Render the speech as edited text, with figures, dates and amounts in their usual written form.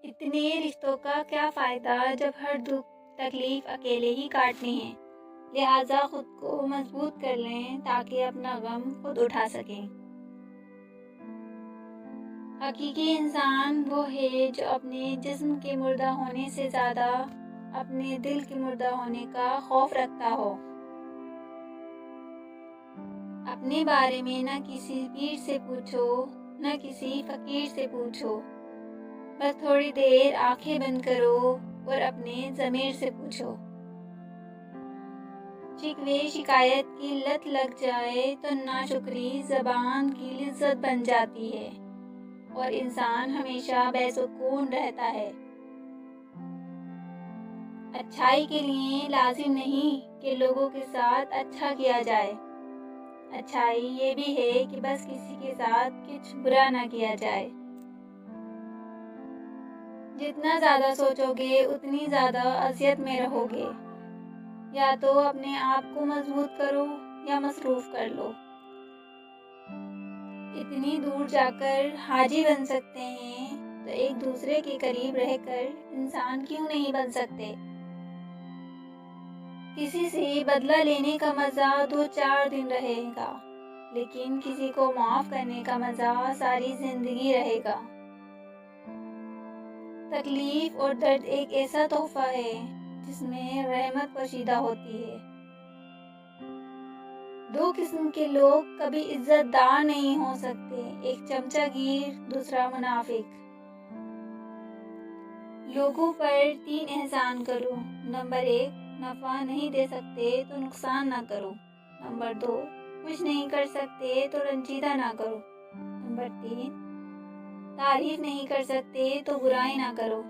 اتنے رشتوں کا کیا فائدہ جب ہر دکھ تکلیف اکیلے ہی کاٹنی ہے۔ لہٰذا خود کو مضبوط کر لیں تاکہ اپنا غم خود اٹھا سکیں۔ حقیقی انسان وہ ہے جو اپنے جسم کے مردہ ہونے سے زیادہ اپنے دل کے مردہ ہونے کا خوف رکھتا ہو۔ اپنے بارے میں نہ کسی پیر سے پوچھو، نہ کسی فقیر سے پوچھو، بس تھوڑی دیر آنکھیں بند کرو اور اپنے ضمیر سے پوچھو۔ شکوے شکایت کی لت لگ جائے تو ناشکری زبان کی لذت بن جاتی ہے اور انسان ہمیشہ بے سکون رہتا ہے۔ اچھائی کے لیے لازم نہیں کہ لوگوں کے ساتھ اچھا کیا جائے، اچھائی یہ بھی ہے کہ بس کسی کے ساتھ کچھ برا نہ کیا جائے۔ جتنا زیادہ سوچو گے اتنی زیادہ اذیت میں رہو گے۔ یا تو اپنے آپ کو مضبوط کرو یا مصروف کر لو۔ اتنی دور جا کر حاجی بن سکتے ہیں تو ایک دوسرے کے قریب رہ کر انسان کیوں نہیں بن سکتے؟ کسی سے بدلہ لینے کا مزہ 2-4 دن رہے گا، لیکن کسی کو معاف کرنے کا مزہ ساری زندگی رہے گا۔ تکلیف اور درد ایک ایسا تحفہ ہے جس میں رحمت پوشیدہ ہوتی ہے۔ 2 قسم کے لوگ کبھی عزت دار نہیں ہو سکتے، ایک چمچہ گیر، دوسرا منافق۔ لوگوں پر 3 احسان کرو۔ نمبر 1، نفع نہیں دے سکتے تو نقصان نہ کرو۔ نمبر 2، خوش نہیں کر سکتے تو رنجیدہ نہ کرو۔ نمبر 3، تعریف نہیں کر سکتے تو برائی نہ کرو۔